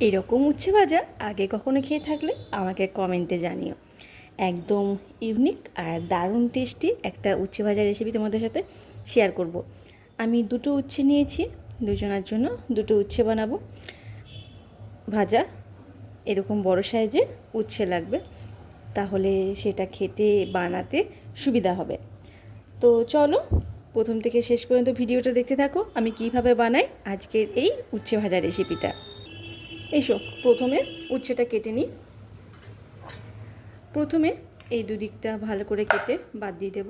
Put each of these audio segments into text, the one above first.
এরকম উচ্ছে ভাজা আগে কখনো খেয়ে থাকলে আমাকে কমেন্টে জানিও। একদম ইউনিক আর দারুণ টেস্টি একটা উচ্ছে ভাজা রেসিপি তোমাদের সাথে শেয়ার করব। আমি দুটো উচ্ছে নিয়েছি, দুজনের জন্য দুটো উচ্ছে বানাবো ভাজা। এরকম বড় সাইজের উচ্ছে লাগবে, তাহলে সেটা খেতে বানাতে সুবিধা হবে। তো চলো প্রথম থেকে শেষ পর্যন্ত ভিডিওটা দেখতে থাকো, আমি কিভাবে বানাই আজকের এই উচ্ছে ভাজা রেসিপিটা। এসো প্রথমে উচ্ছেটা কেটে নিই। প্রথমে এই দুদিকটা ভালো করে কেটে বাদ দিয়ে দেব।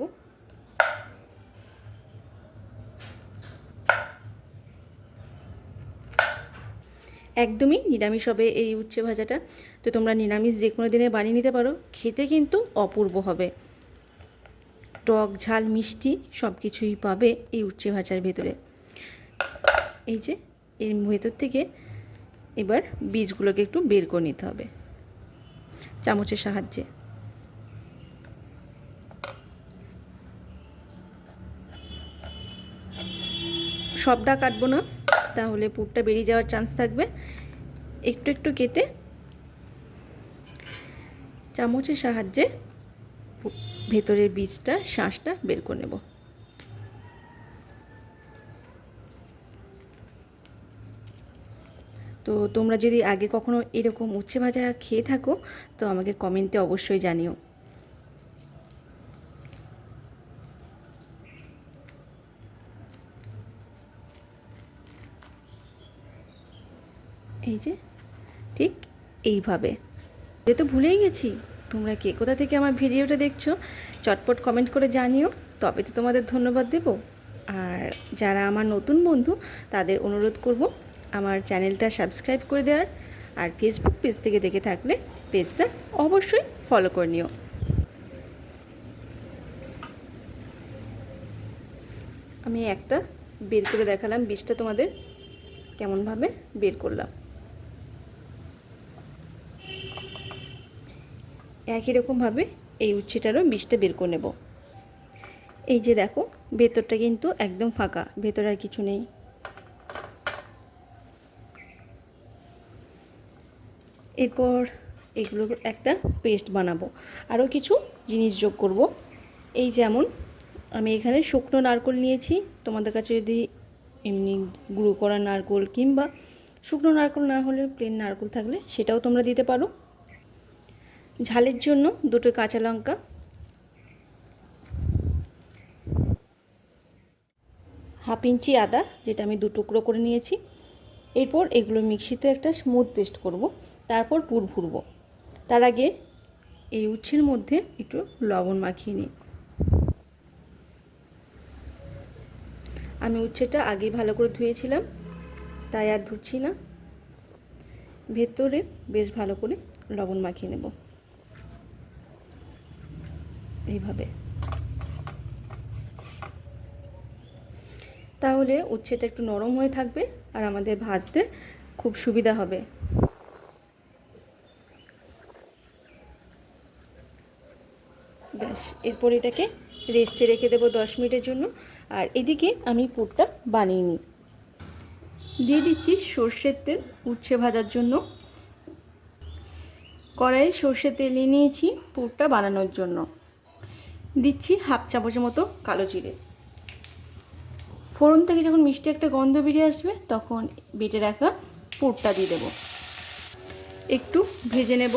একদমই নিরামিষ হবে এই উচ্ছে ভাজাটা, তো তোমরা নিরামিষ যে কোনো দিনে বানিয়ে নিতে পারো, খেতে কিন্তু অপূর্ব হবে। টক ঝাল মিষ্টি সব কিছুই পাবে এই উচ্ছে ভাজার ভেতরে। এই যে এর ভেতর থেকে এবার বীজগুলোকে একটু বের করে নিতে হবে চামচের সাহায্যে। সবটা কাটবো না, তাহলে পুরটা বেরিয়ে যাওয়ার চান্স থাকবে। একটু একটু কেটে চামচের সাহায্যে ভেতরের বীজটা শাঁসটা বের করে নেব। তো তোমরা যদি আগে কখনো এরকম উচ্ছে ভাজা খেয়ে থাকো তো আমাকে কমেন্টে অবশ্যই জানিও। এই যে ঠিক এইভাবে। যেহেতু ভুলেই গেছি, তোমরা কে কোথা থেকে আমার ভিডিওটা দেখছো চটপট কমেন্ট করে জানিও, তবে তো তোমাদের ধন্যবাদ দেব। আর যারা আমার নতুন বন্ধু তাদের অনুরোধ করব আমার চ্যানেলটা সাবস্ক্রাইব করে দেওয়ার, আর ফেসবুক পেজ থেকে দেখে থাকলে পেজটা অবশ্যই ফলো করে নিও। আমি একটা বের করে দেখালাম বীজটা তোমাদের, কেমনভাবে বের করলাম। একই রকমভাবে এই উচ্ছেটারও বীজটা বের করে নেব। এই যে দেখো ভেতরটা কিন্তু একদম ফাঁকা, ভেতরে আর কিছু নেই। এরপর এগুলোর একটা পেস্ট বানাবো, আরও কিছু জিনিস যোগ করব। এই যেমন আমি এখানে শুকনো নারকেল নিয়েছি, তোমাদের কাছে যদি এমনি গুঁড়ো করা নারকেল কিংবা শুকনো নারকেল না হলে প্লেন নারকেল থাকলে সেটাও তোমরা দিতে পারো। ঝালের জন্য দুটো কাঁচা লঙ্কা, হাফ ইঞ্চি আদা যেটা আমি দু টুকরো করে নিয়েছি। এরপর এগুলো মিক্সিতে একটা স্মুথ পেস্ট করব, তারপর পুর ভরব। তার আগে এই উচ্ছের মধ্যে একটু লবণ মাখিয়ে নিই। আমি উচ্ছেটা আগেই ভালো করে ধুয়েছিলাম, তাই আর ধুচ্ছি না। ভেতরে বেশ ভালো করে লবণ মাখিয়ে নেব এইভাবে, তাহলে উচ্ছেটা একটু নরম হয়ে থাকবে আর আমাদের ভাজতে খুব সুবিধা হবে। ব্যাস, এরপর এটাকে রেস্টে রেখে দেবো 10 মিনিটের জন্য। আর এদিকে আমি পুরটা বানিয়ে নিই। দিয়ে দিচ্ছি সর্ষের তেল উচ্ছে ভাজার জন্য। কড়াইয়ে সর্ষের তেল নিয়েছি পুরটা বানানোর জন্য। দিচ্ছি হাফ চামচের মতো কালো জিরে। ফোড়ন থেকে যখন মিষ্টি একটা গন্ধ বেরিয়ে আসবে তখন বেটে রাখা পুরটা দিয়ে দেব। একটু ভেজে নেব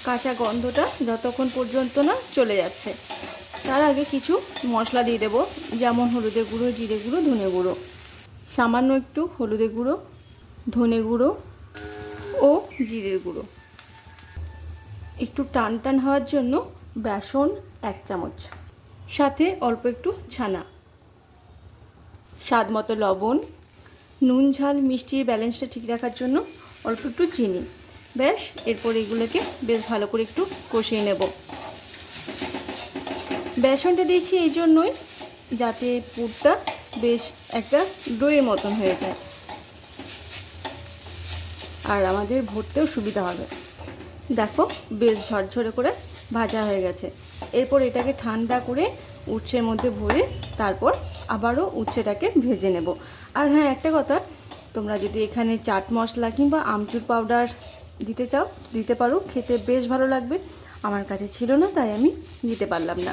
কাঁচা গন্ধটা যতক্ষণ পর্যন্ত না চলে যাচ্ছে। তার আগে কিছু মশলা দিয়ে দেব, যেমন হলুদের গুঁড়ো, জিরে গুঁড়ো, ধনে গুঁড়ো, সামান্য একটু হলুদের গুঁড়ো, ধনে গুঁড়ো ও জিরের গুঁড়ো। একটু টান টান হওয়ার জন্য বেসন 1 চামচ, সাথে অল্প একটু ছানা, স্বাদ মতো লবণ, নুন ঝাল মিষ্টির ব্যালেন্সটা ঠিক রাখার জন্য অল্প একটু চিনি। ব্যাস, এরপর এগুলোকে বেশ ভালো করে একটু কষিয়ে নেব। বেসনটা দিয়েছি এই জন্যই যাতে পুরটা বেশ একটা দইয়ের মতন হয়ে যায় আর আমাদের ভরতেও সুবিধা হবে। দেখো বেশ ঝরঝরে করে ভাজা হয়ে গেছে। এরপর এটাকে ঠান্ডা করে উচ্ছের মধ্যে ভরে তারপর আবারও উচ্ছেটাকে ভেজে নেব। আর হ্যাঁ, একটা কথা, তোমরা যদি এখানে চাট মশলা কিংবা আমচুর পাউডার দিতে চাও দিতে পারো, খেতে বেশ ভালো লাগবে। আমার কাছে ছিল না তাই আমি দিতে পারলাম না।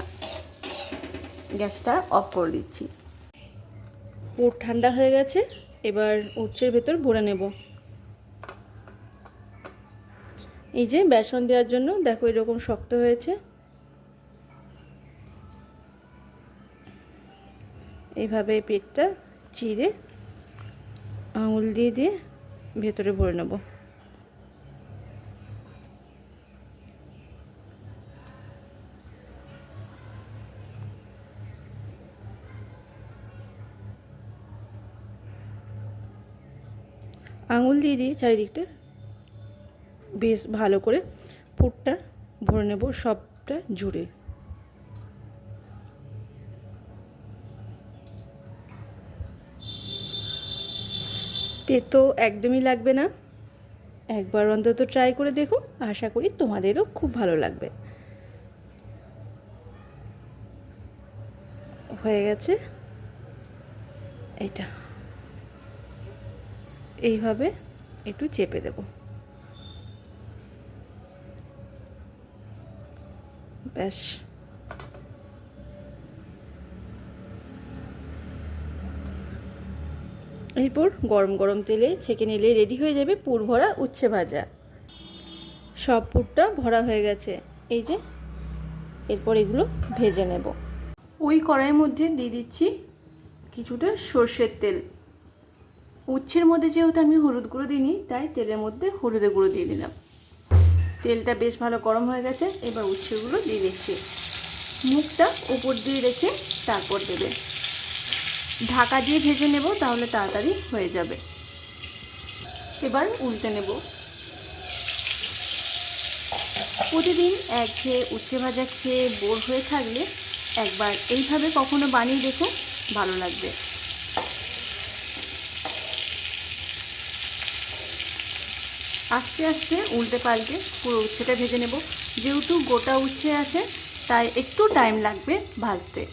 গ্যাসটা অফ করে দিচ্ছি। পুর ঠান্ডা হয়ে গেছে, এবার উচ্ছের ভেতর ভরে নেব। এই যে বেসন দেওয়ার জন্য দেখো এরকম শক্ত হয়েছে। এইভাবে পেটটা চিড়ে আঙুল দিয়ে দিয়ে ভেতরে ভরে নেব। আঙুল দিয়ে দিয়ে চারিদিকটা বেশ ভালো করে পুরটা ভরে নেব সবটা জুড়ে। তেতো একদমই লাগবে না, একবার অন্তত ট্রাই করে দেখো, আশা করি তোমাদেরও খুব ভালো লাগবে। হয়ে গেছে এটা, এইভাবে একটু চেপে দেব, ব্যাস। এরপর গরম গরম তেলে ছেঁকে নিলে রেডি হয়ে যাবে পুর ভরা উচ্ছে ভাজা। সব পুরটা ভরা হয়ে গেছে, এই যে। এরপর এগুলো ভেজে নেব। ওই কড়াইয়ের মধ্যে দিয়ে দিচ্ছি কিছুটা সর্ষের তেল। উচ্ছের মধ্যে যেহেতু আমি হলুদ গুঁড়ো দিইনি, তাই তেলের মধ্যে হলুদের গুঁড়ো দিয়ে দিলাম। তেলটা বেশ ভালো গরম হয়ে গেছে, এবার উচ্ছেগুলো দিয়ে দিচ্ছি। মুখটা উপর দিয়ে রেখে তারপর দেবে। ঢাকা দিয়ে ভেজে নেব, তাহলে তাড়াতাড়ি হয়ে যাবে। এবার উল্টে নেব। প্রতিদিন একঘেয়ে উচ্ছে ভাজা খেয়ে বোর হয়ে থাকলে একবার এইভাবে কখনো বানিয়ে দেখো, ভালো লাগবে। আস্তে আস্তে উল্টে পাল্টে পুরো উচ্ছেটা ভেজে নেব। যেহেতু গোটা উচ্ছে আছে তাই একটু টাইম লাগবে ভাজতে।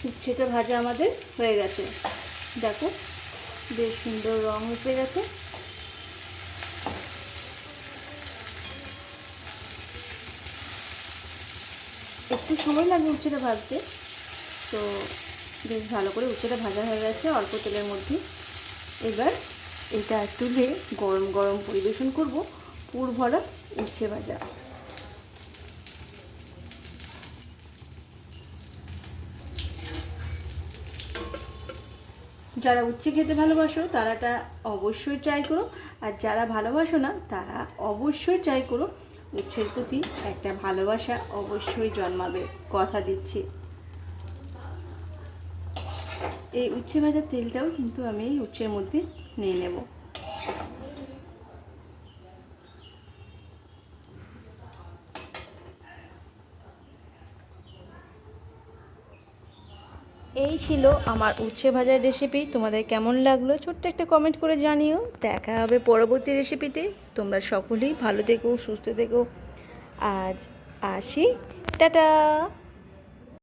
উচ্ছেটা ভাজা আমাদের হয়ে গেছে, দেখো বেশ সুন্দর রং এসে গেছে। একটু সময় লাগবে উচ্ছেটা ভাজতে, তো বেশ ভালো করে উচ্ছেটা ভাজা হয়ে গেছে অল্প তেলের মধ্যে। এবার এটা তুলে গরম গরম পরিবেশন করব পুর ভরা উচ্ছে ভাজা। যারা উচ্ছে খেতে ভালোবাসো তারাটা অবশ্যই ট্রাই করো, আর যারা ভালোবাসো না তারা অবশ্যই ট্রাই করো। উচ্ছের প্রতি একটা ভালোবাসা অবশ্যই জন্মাবে, কথা দিচ্ছি। এই উচ্ছে ভাজার তেলটাও কিন্তু আমি এই উচ্ছের মধ্যে নিয়ে নেব। এই ছিল আমার উচ্ছে ভাজার রেসিপি। তোমাদের কেমন লাগলো ছোট্ট একটা কমেন্ট করে জানিও। দেখা হবে পরবর্তী রেসিপিতে। তোমরা সকলেই ভালো থেকো, সুস্থ থেকো। আজ আসি, টাটা।